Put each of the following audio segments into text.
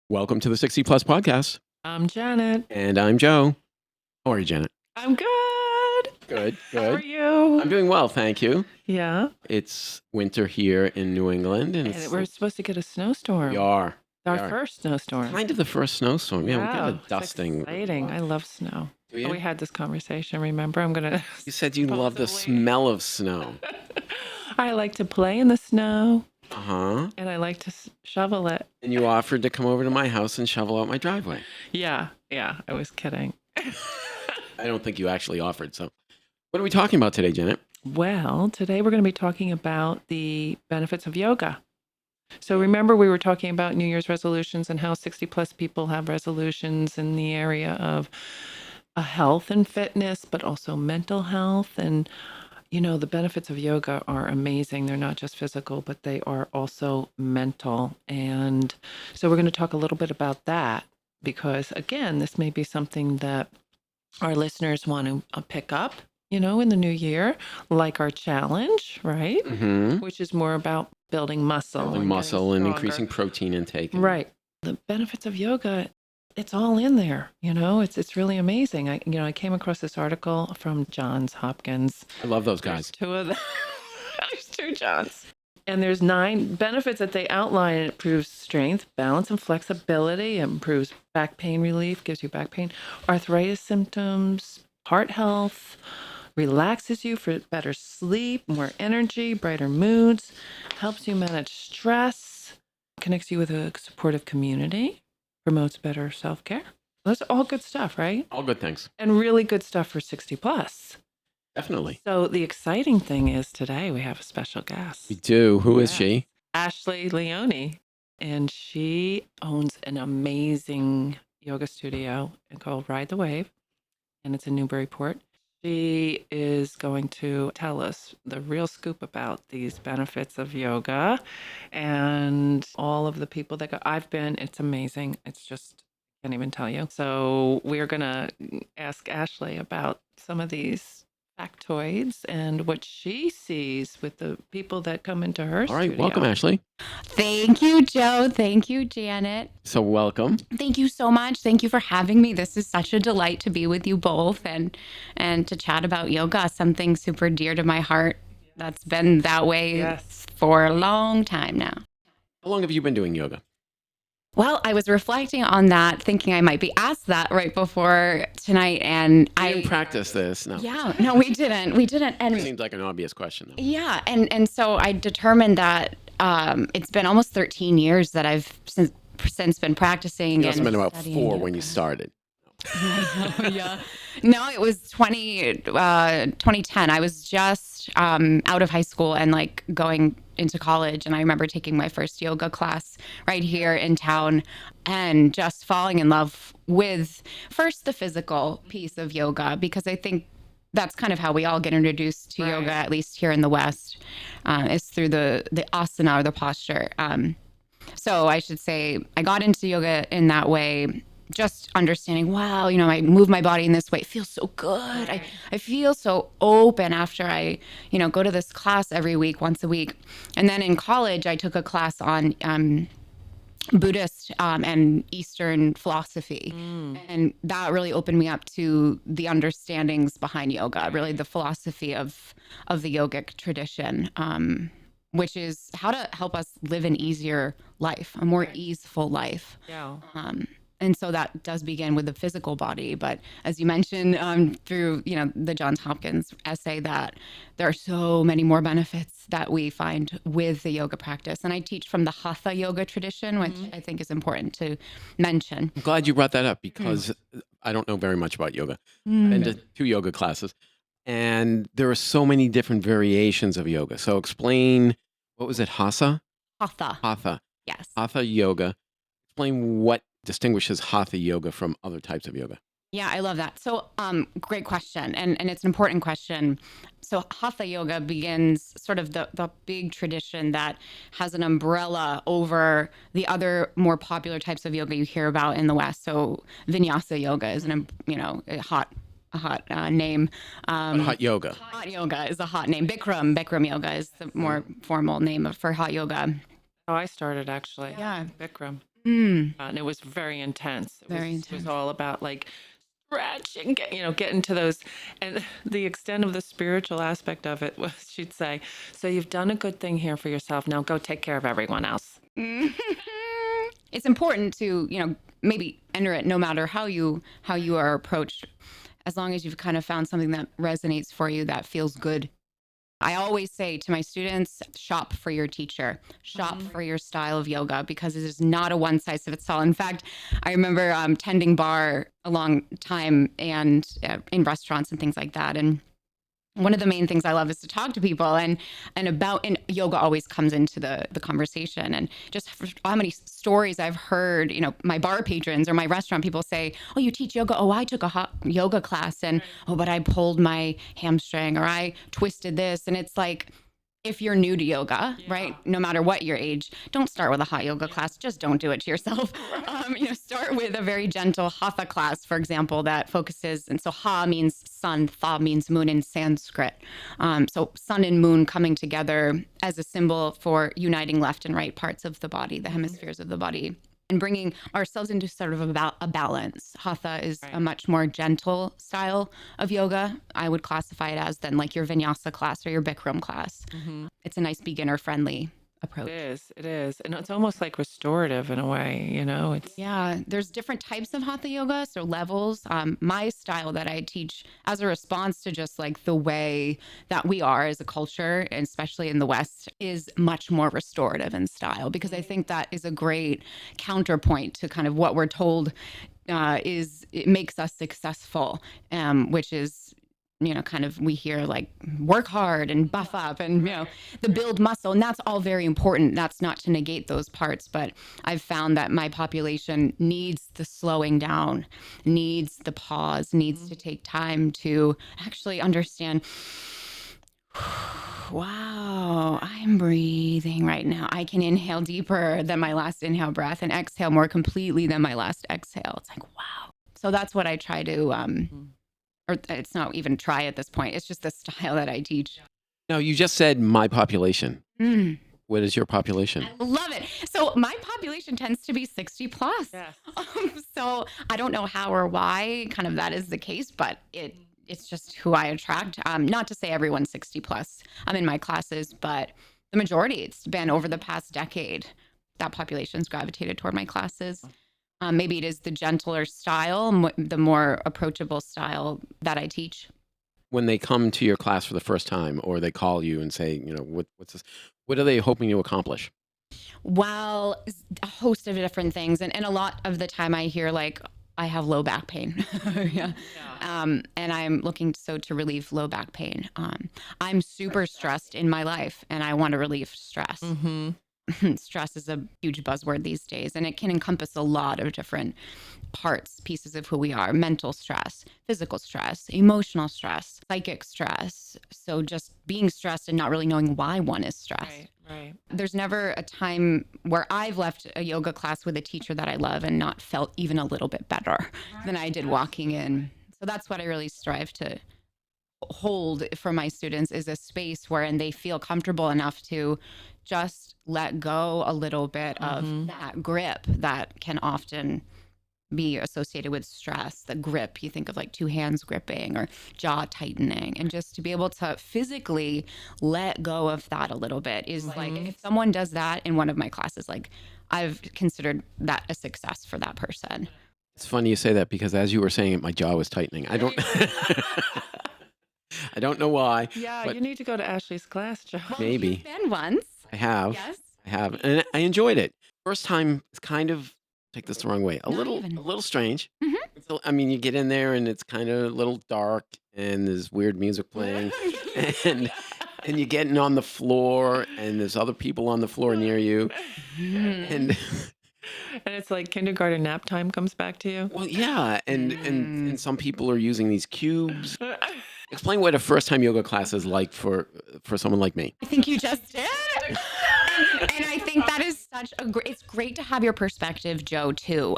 Welcome to the 60 Plus Podcast. I'm Janet. And I'm Joe. How are you, Janet? I'm good. Good, How are good. you? I'm doing well, thank you. Yeah. It's winter here in New England, and And we're supposed to get a snowstorm. we are. Our we are. first snowstorm. Kind of the first snowstorm. Yeah, we got a Wow, it's dusting. exciting. I love snow. Do you? We had this conversation, remember? I'm going to. You said you love the supposedly- smell of snow. I like to play in the snow Uh-huh. and I like to shovel it. And you offered to come over to my house and shovel out my driveway. Yeah. I was kidding. I don't think you actually offered, so. What are we talking about today, Janet? Well, today we're going to be talking about the benefits of yoga. So remember we were talking about New Year's resolutions and how 60 plus people have resolutions in the area of health and fitness, but also mental health. And, the benefits of yoga are amazing. They're not just physical, but they are also mental. And so we're going to talk a little bit about that because, again, this may be something that our listeners want to pick up, in the new year, like our challenge, right? Mm-hmm. Which is more about building muscle. Building and muscle and getting increasing stronger. protein intake. and- Right. The benefits of yoga, it's all in there, it's really amazing. I came across this article from Johns Hopkins. I love those There's guys. two of them. There's two Johns. And there's 9 benefits that they outline. It improves strength, balance, and flexibility. It improves back pain relief, gives you back pain, arthritis symptoms, heart health, relaxes you for better sleep, more energy, brighter moods, helps you manage stress, connects you with a supportive community, promotes better self-care. Those are all good stuff, right? All good things. And really good stuff for 60 plus. Definitely. So the exciting thing is today we have a special guest, We do. Who is Yes. she? Ashley Leone, and she owns an amazing yoga studio called Ride the Wave, and it's in Newburyport. She is going to tell us the real scoop about these benefits of yoga and all of the people that go. I've been, it's amazing. It's just, I can't even tell you. So we're going to ask Ashley about some of these factoids and what she sees with the people that come into her All right. studio. Welcome, Ashley. Thank you, Joe. Thank you, Janet. So welcome. Thank you so much. Thank you for having me. This is such a delight to be with you both and to chat about yoga, something super dear to my heart. That's been that way Yes. for a long time now. How long have you been doing yoga? Well, I was reflecting on that, thinking I might be asked that right before tonight, and I didn't practice this. No. yeah, no, we didn't, and Seems like an obvious question, though. yeah, and so I determined that it's been almost 13 years that I've since been practicing. You must have been about studying 4 when you yoga. started. Yeah. No, it was 2010. I was just out of high school and like going into college. And I remember taking my first yoga class right here in town and just falling in love with first the physical piece of yoga, because I think that's kind of how we all get introduced to Right. yoga, at least here in the West, is through the asana or the posture. So I should say I got into yoga in that way, just understanding, wow, I move my body in this way. It feels so good. I feel so open after I, go to this class every week, once a week. And then in college, I took a class on Buddhist and Eastern philosophy. And that really opened me up to the understandings behind yoga, really the philosophy of the yogic tradition, which is how to help us live an easier life, a more easeful life. Yeah. And so that does begin with the physical body. But as you mentioned, through, the Johns Hopkins essay, that there are so many more benefits that we find with the yoga practice. And I teach from the Hatha yoga tradition, which I think is important to mention. I'm glad you brought that up because I don't know very much about yoga. I've been to 2 yoga classes, and there are so many different variations of yoga. So explain, what was it, Hatha? Hatha, Hatha. yes. Hatha yoga. Explain what distinguishes Hatha yoga from other types of yoga. Yeah, I love that. So, great question. And it's an important question. So Hatha yoga begins sort of the big tradition that has an umbrella over the other more popular types of yoga you hear about in the West. So Vinyasa yoga is a hot name. But hot yoga. Hot yoga is a hot name. Bikram yoga is the more formal name for hot yoga. Oh, I started actually. Yeah. Bikram. And it was very intense. Very It intense. was all about like stretch and get into those. And the extent of the spiritual aspect of it was, she'd say, so you've done a good thing here for yourself. Now go take care of everyone else. It's important to, maybe enter it no matter how you are approached, as long as you've kind of found something that resonates for you, that feels good. I always say to my students, shop for your teacher, shop for your style of yoga, because it is not a one size fits all. In fact, I remember tending bar a long time and in restaurants and things like that. And one of the main things I love is to talk to people, and yoga always comes into the conversation. And just how many stories I've heard, my bar patrons or my restaurant people say, oh, you teach yoga? Oh, I took a hot yoga class, and oh, but I pulled my hamstring, or I twisted this. And it's like, if you're new to yoga, right, no matter what your age, don't start with a hot yoga class. Just don't do it to yourself. Start with a very gentle hatha class, for example, that focuses. And so ha means sun, tha means moon in Sanskrit. So sun and moon coming together as a symbol for uniting left and right parts of the body, the hemispheres of the body, and bringing ourselves into sort of a balance. Hatha is a much more gentle style of yoga. I would classify it as then like your vinyasa class or your Bikram class. It's a nice beginner-friendly approach. It is. And it's almost like restorative in a way, it's Yeah, there's different types of hatha yoga, so levels. My style that I teach as a response to just like the way that we are as a culture, and especially in the West, is much more restorative in style, because I think that is a great counterpoint to kind of what we're told it makes us successful, which is, kind of, we hear like work hard and buff up and, the build muscle. And that's all very important. That's not to negate those parts. But I've found that my population needs the slowing down, needs the pause, needs to take time to actually understand, wow, I'm breathing right now. I can inhale deeper than my last inhale breath and exhale more completely than my last exhale. It's like, wow. So that's what I try to, or it's not even try at this point. It's just the style that I teach. Now, you just said my population. What is your population? I love it. So my population tends to be 60 plus. Yes. So I don't know how or why kind of that is the case, but it's just who I attract. Not to say everyone's 60 plus. I'm in my classes, but the majority, it's been over the past decade, that population's gravitated toward my classes. Maybe it is the gentler style, the more approachable style that I teach. When they come to your class for the first time, or they call you and say, what's this? What are they hoping to accomplish? Well, a host of different things. And a lot of the time I hear like, I have low back pain. Yeah. And I'm looking to relieve low back pain. I'm super stressed in my life, and I want to relieve stress. Stress is a huge buzzword these days, and it can encompass a lot of different pieces of who we are: mental stress, physical stress, emotional stress, psychic stress. So just being stressed and not really knowing why one is stressed. Right. There's never a time where I've left a yoga class with a teacher that I love and not felt even a little bit better than I did walking in. So that's what I really strive to hold for my students, is a space wherein they feel comfortable enough to just let go a little bit of that grip that can often be associated with stress. The grip, you think of like two hands gripping or jaw tightening, and just to be able to physically let go of that a little bit is like, if someone does that in one of my classes, like I've considered that a success for that person. It's funny you say that, because as you were saying it, my jaw was tightening. I don't I don't know why. Yeah, but you need to go to Ashley's class, Joe. Maybe. You've been once. I have. Yes. I have. And I enjoyed it. First time, it's kind of, take this the wrong way, a Not little even. a little strange. Mhm. So, I mean, you get in there and it's kind of a little dark, and there's weird music playing, and you're getting on the floor, and there's other people on the floor near you. And And it's like kindergarten nap time comes back to you. well, yeah, and some people are using these cubes. Explain what a first time yoga class is like for someone like me. I think you just did. And I think that is such it's great to have your perspective, Joe, too.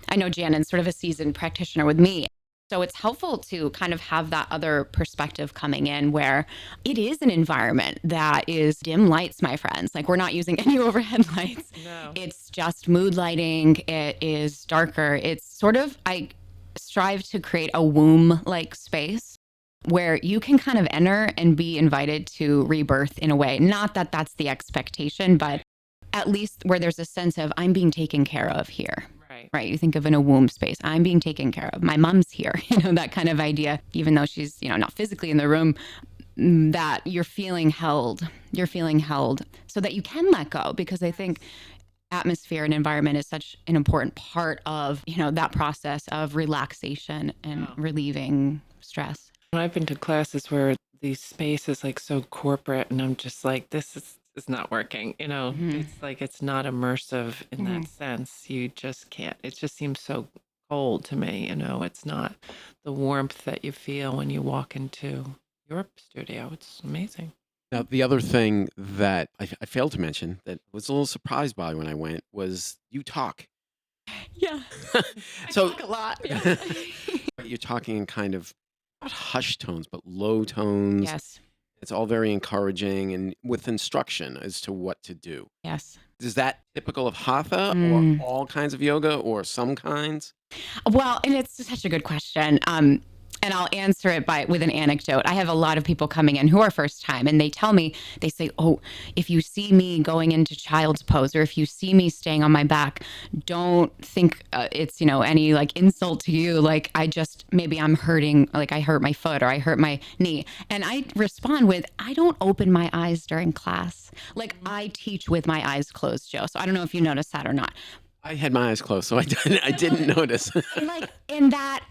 I know Janen's sort of a seasoned practitioner with me. So it's helpful to kind of have that other perspective coming in where it is an environment that is dim lights, my friends. Like we're not using any overhead lights. No. It's just mood lighting. It is darker. It's sort of, I strive to create a womb-like space where you can kind of enter and be invited to rebirth in a way. Not that that's the expectation, but at least where there's a sense of I'm being taken care of here. Right. You think of in a womb space, I'm being taken care of. My mom's here, that kind of idea, even though she's, not physically in the room, that you're feeling held so that you can let go. Because I think atmosphere and environment is such an important part of, that process of relaxation and relieving stress. I've been to classes where the space is like so corporate and I'm just like, this is not working. It's like, it's not immersive in that sense. You just can't, it just seems so cold to me. It's not the warmth that you feel when you walk into your studio. It's amazing. Now, the other thing that I failed to mention that I was a little surprised by when I went was you talk. Yeah. So talk a lot. Yeah. you're talking in kind of not hushed tones, but low tones. Yes. It's all very encouraging and with instruction as to what to do. Yes. Is that typical of Hatha or all kinds of yoga or some kinds? Well, and it's such a good question. And I'll answer it with an anecdote. I have a lot of people coming in who are first time and they tell me, they say, oh, if you see me going into child's pose or if you see me staying on my back, don't think it's, any like insult to you. Like maybe I'm hurting, like I hurt my foot or I hurt my knee. And I respond with, I don't open my eyes during class. Like I teach with my eyes closed, Joe. So I don't know if you noticed that or not. I had my eyes closed, so I didn't notice. And like in that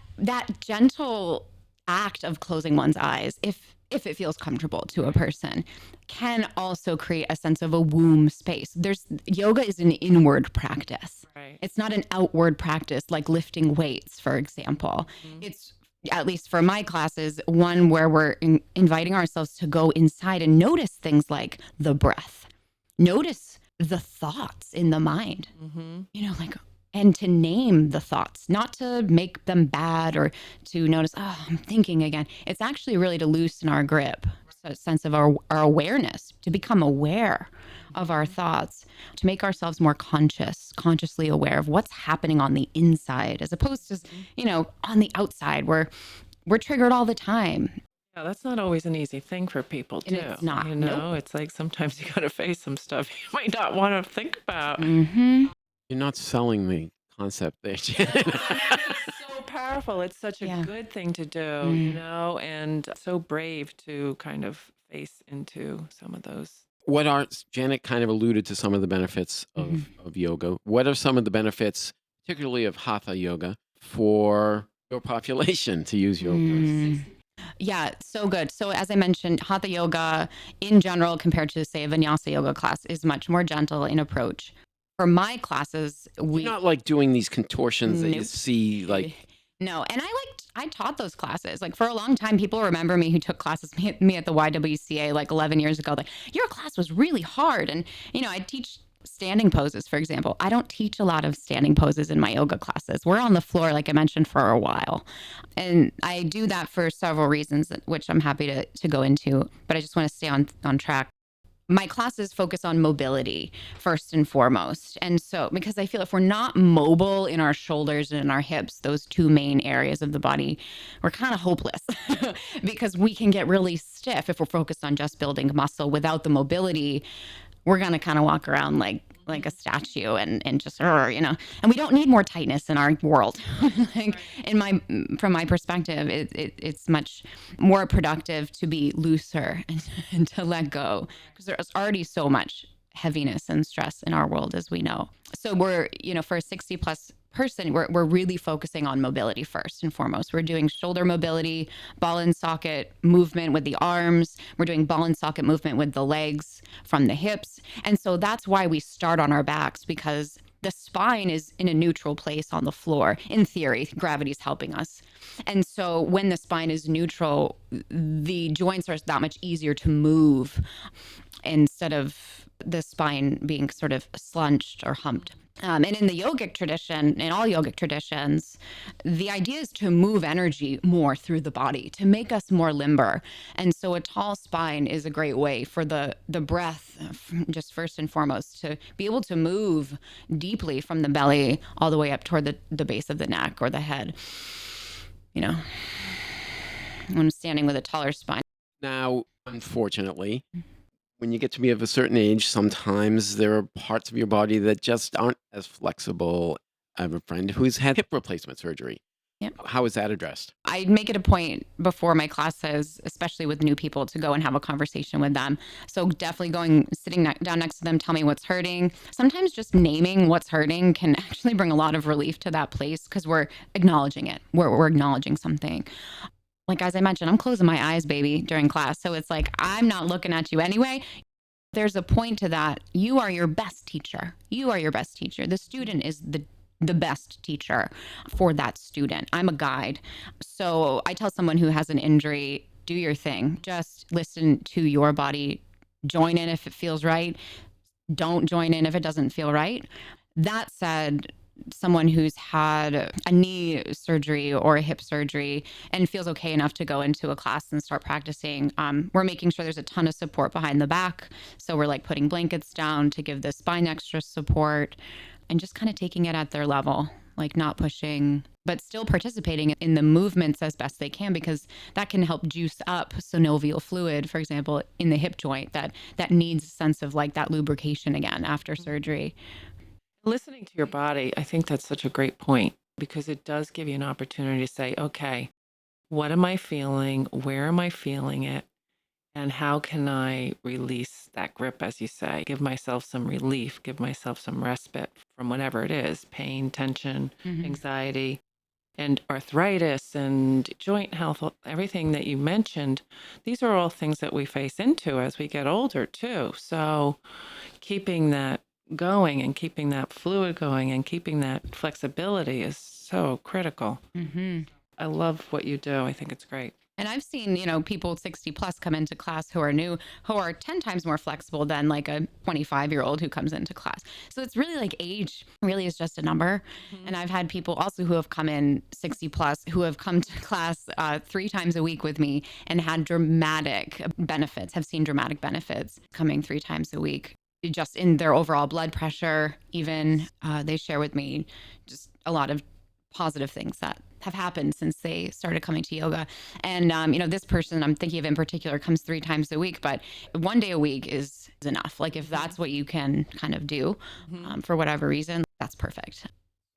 gentle act of closing one's eyes, if it feels comfortable to a person, can also create a sense of a womb space. Yoga is an inward practice. Right. It's not an outward practice like lifting weights, for example. It's, at least for my classes, one where we're inviting ourselves to go inside and notice things like the breath. Notice the thoughts in the mind, and to name the thoughts, not to make them bad or to notice, oh, I'm thinking again. It's actually really to loosen our grip, so a sense of our awareness, to become aware of our thoughts, to make ourselves more consciously aware of what's happening on the inside, as opposed to, on the outside where we're triggered all the time. Yeah, that's not always an easy thing for people too. And it's not. Nope. It's like sometimes you got to face some stuff you might not want to think about. Mm-hmm. You're not selling the concept there, Janet. It's so powerful. It's such a good thing to do, and so brave to kind of face into some of those. Janet kind of alluded to some of the benefits of yoga. What are some of the benefits, particularly of Hatha yoga, for your population, to use your words? Yeah, so good. So as I mentioned, Hatha yoga in general, compared to say a Vinyasa yoga class, is much more gentle in approach. For my classes, You're not like doing these contortions that you Nope. see, like No, and I taught those classes. Like for a long time, people remember me who took classes me at the YWCA like 11 years ago. Like your class was really hard, and I teach standing poses, for example. I don't teach a lot of standing poses in my yoga classes. We're on the floor, like I mentioned, for a while, and I do that for several reasons, which I'm happy to go into. But I just want to stay on track. My classes focus on mobility first and foremost. And so, because I feel if we're not mobile in our shoulders and in our hips, those two main areas of the body, we're kind of hopeless because we can get really stiff if we're focused on just building muscle. Without the mobility, we're going to kind of walk around like a statue and just, and we don't need more tightness in our world. From my perspective, it's much more productive to be looser and to let go, because there's already so much heaviness and stress in our world, as we know. So we're, for a 60 plus person, we're really focusing on mobility first and foremost. We're doing shoulder mobility, ball and socket movement with the arms. We're doing ball and socket movement with the legs from the hips. And so that's why we start on our backs, because the spine is in a neutral place on the floor. In theory, gravity's helping us. And so when the spine is neutral, the joints are that much easier to move instead of the spine being sort of slunched or humped. And in the yogic tradition, in all yogic traditions, the idea is to move energy more through the body, to make us more limber. And so a tall spine is a great way for the breath, just first and foremost, to be able to move deeply from the belly all the way up toward the base of the neck or the head. You know, when I'm standing with a taller spine. Now, unfortunately, when you get to be of a certain age, sometimes there are parts of your body that just aren't as flexible. I have a friend who's had hip replacement surgery. Yep. How is that addressed? I make it a point before my classes, especially with new people, to go and have a conversation with them. So definitely sitting down next to them, tell me what's hurting. Sometimes just naming what's hurting can actually bring a lot of relief to that place because we're acknowledging it. We're acknowledging something. Like, as I mentioned, I'm closing my eyes, baby, during class. So it's like, I'm not looking at you anyway. There's a point to that. You are your best teacher. You are your best teacher. The student is the best teacher for that student. I'm a guide. So I tell someone who has an injury, do your thing. Just listen to your body. Join in if it feels right. Don't join in if it doesn't feel right. That said, someone who's had a knee surgery or a hip surgery and feels okay enough to go into a class and start practicing, we're making sure there's a ton of support behind the back. So we're like putting blankets down to give the spine extra support and just kind of taking it at their level, like not pushing, but still participating in the movements as best they can, because that can help juice up synovial fluid, for example, in the hip joint that needs a sense of like that lubrication again after surgery. Listening to your body, I think that's such a great point because it does give you an opportunity to say, okay, what am I feeling? Where am I feeling it? And how can I release that grip, as you say? Give myself some relief, give myself some respite from whatever it is, pain, tension, anxiety, and arthritis and joint health, everything that you mentioned. These are all things that we face into as we get older too. So keeping that going and keeping that fluid going and keeping that flexibility is so critical. I love what you do. I think it's great. And I've seen, people 60 plus come into class who are new, who are 10 times more flexible than like a 25-year-old who comes into class. So it's really like age really is just a number. And I've had people also who have come in 60 plus who have come to class 3 times a week with me and had dramatic benefits, have seen dramatic benefits coming 3 times a week. Just in their overall blood pressure, even they share with me just a lot of positive things that have happened since they started coming to yoga. And, this person I'm thinking of in particular comes 3 times a week, but 1 day a week is enough. Like if that's what you can kind of do for whatever reason, that's perfect.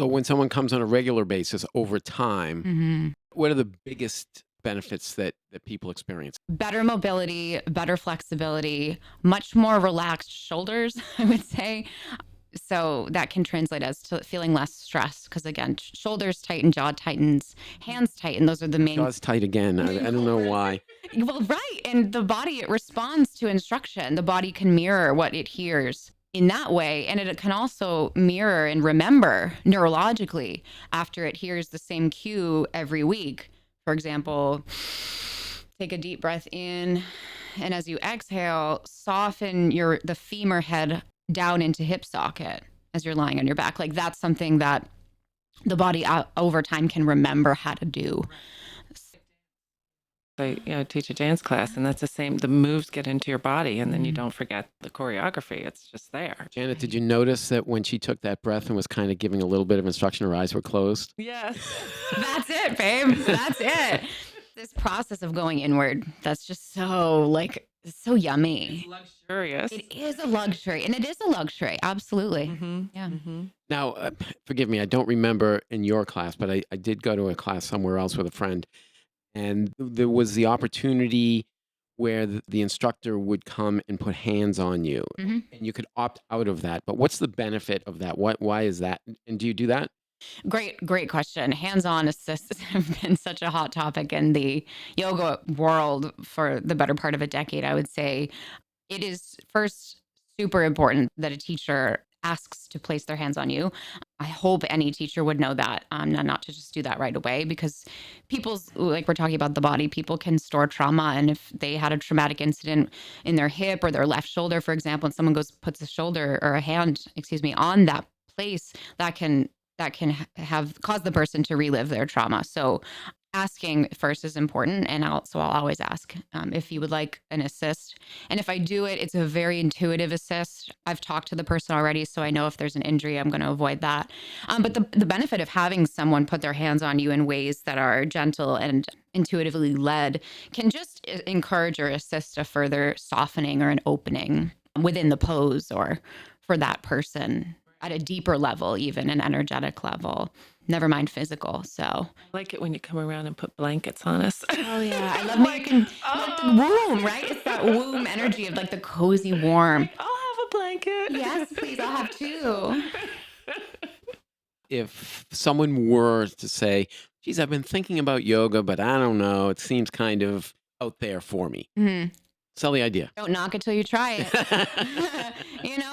So when someone comes on a regular basis over time, what are the biggest benefits that people experience? Better mobility, better flexibility, much more relaxed shoulders, I would say. So that can translate as to feeling less stress because, again, shoulders tighten, jaw tightens, hands tighten. Those are the main. Jaw's tight again. I don't know why. Well, right. And the body, it responds to instruction. The body can mirror what it hears in that way. And it can also mirror and remember neurologically after it hears the same cue every week. For example, take a deep breath in. And as you exhale, soften the femur head down into hip socket as you're lying on your back. Like that's something that the body over time can remember how to do. I teach a dance class and that's the same. The moves get into your body and then you don't forget the choreography. It's just there. Janet, did you notice that when she took that breath and was kind of giving a little bit of instruction, her eyes were closed? Yes. That's it, babe. That's it. This process of going inward, that's just so yummy. It's luxurious. It is a luxury. And it is a luxury. Absolutely. Yeah. Now, forgive me, I don't remember in your class, but I did go to a class somewhere else with a friend. And there was the opportunity where the instructor would come and put hands on you. And you could opt out of that. But what's the benefit of that? Why is that? And do you do that? Great question. Hands-on assists have been such a hot topic in the yoga world for the better part of a decade, I would say. It is first super important that a teacher asks to place their hands on you. I hope any teacher would know that, not to just do that right away, because like we're talking about the body, people can store trauma. And if they had a traumatic incident in their hip or their left shoulder, for example, and someone puts a shoulder or a hand, on that place, that can have caused the person to relive their trauma. So asking first is important. And I'll always ask if you would like an assist. And if I do it, it's a very intuitive assist. I've talked to the person already, so I know if there's an injury, I'm going to avoid that. But the benefit of having someone put their hands on you in ways that are gentle and intuitively led can just encourage or assist a further softening or an opening within the pose, or for that person at a deeper level, even an energetic level, never mind physical. So I like it when you come around and put blankets on us. oh yeah, I love making like the womb, right? It's that womb energy of like the cozy warm. I'll have a blanket. Yes, please, I'll have two. If someone were to say, geez, I've been thinking about yoga, but I don't know, it seems kind of out there for me. Mhm. Sell the idea. Don't knock it till you try it.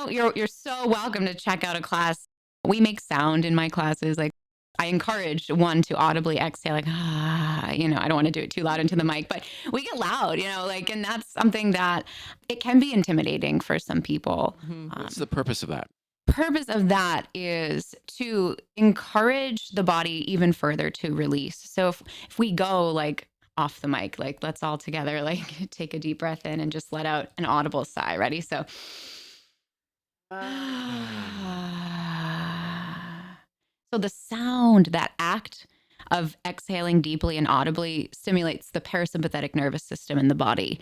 You're so welcome to check out a class. We make sound in my classes. Like, I encourage one to audibly exhale, like, I don't want to do it too loud into the mic, but we get loud, and that's something that it can be intimidating for some people. What's the purpose of that? Purpose of that is to encourage the body even further to release. So if we go like off the mic, like let's all together, like take a deep breath in and just let out an audible sigh. Ready? So so the sound, that act of exhaling deeply and audibly, stimulates the parasympathetic nervous system in the body,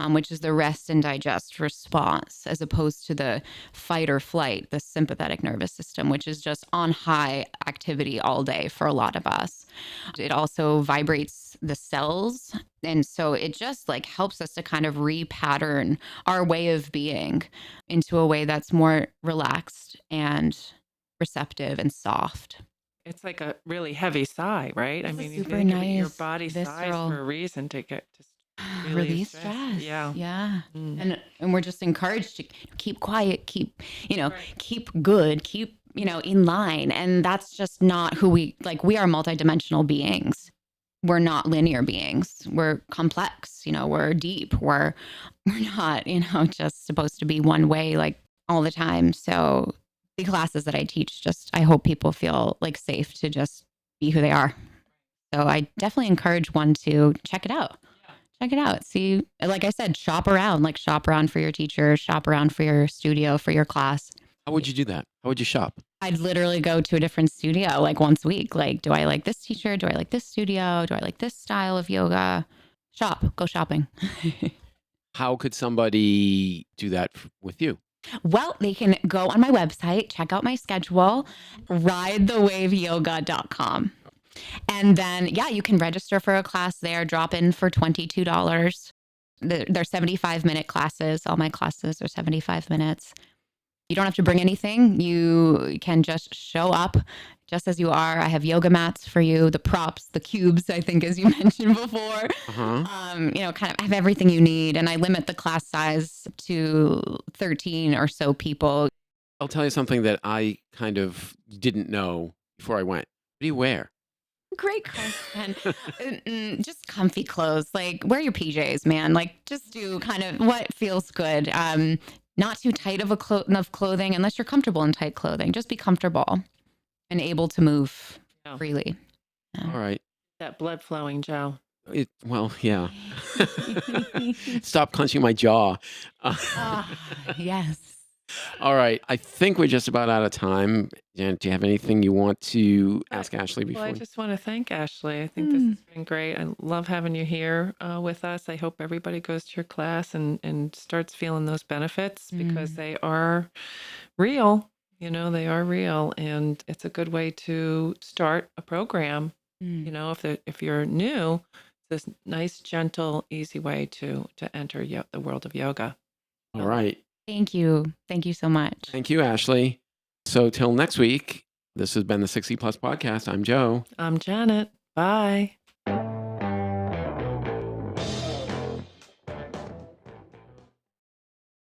which is the rest and digest response, as opposed to the fight or flight, the sympathetic nervous system, which is just on high activity all day for a lot of us. It also vibrates the cells. And so it just like helps us to kind of repattern our way of being into a way that's more relaxed and receptive and soft. It's like a really heavy sigh, right? It's a you super think of it, your nice, body sighs visceral for a reason to get to release release stress. Yeah. Yeah. Mm. And we're just encouraged to keep quiet, keep, Right. keep good, keep, in line. And that's just not who we are multidimensional beings. We're not linear beings. We're complex, we're deep. We're not, just supposed to be one way like all the time. So the classes that I teach, I hope people feel like safe to just be who they are. So I definitely encourage one to check it out. Check it out. See, like I said, shop around for your teacher, shop around for your studio, for your class. How would you do that? How would you shop? I'd literally go to a different studio like once a week. Like, do I like this teacher? Do I like this studio? Do I like this style of yoga? Go shopping. How could somebody do that with you? Well, they can go on my website, check out my schedule, ridethewaveyoga.com. And then, you can register for a class there, drop in for $22. They're 75-minute classes. All my classes are 75 minutes. You don't have to bring anything. You can just show up just as you are. I have yoga mats for you, the props, the cubes, I think, as you mentioned before. Uh-huh. Kind of I have everything you need. And I limit the class size to 13 or so people. I'll tell you something that I kind of didn't know before I went. What do you wear? Great question. Just comfy clothes. Like, wear your PJs, man. Like, just do kind of what feels good. Not too tight of clothing unless you're comfortable in tight clothing. Just be comfortable and able to move freely. All right. That blood flowing, Joe. Yeah. Stop clenching my jaw. Yes. All right. I think we're just about out of time. Janet, do you have anything you want to ask Ashley before? Well, I just want to thank Ashley. I think this has been great. I love having you here with us. I hope everybody goes to your class and starts feeling those benefits because they are real. They are real. And it's a good way to start a program. If you're new, it's this nice, gentle, easy way to enter the world of yoga. All right. Thank you. Thank you so much. Thank you, Ashley. So till next week, this has been the 60 Plus Podcast. I'm Joe. I'm Janet. Bye.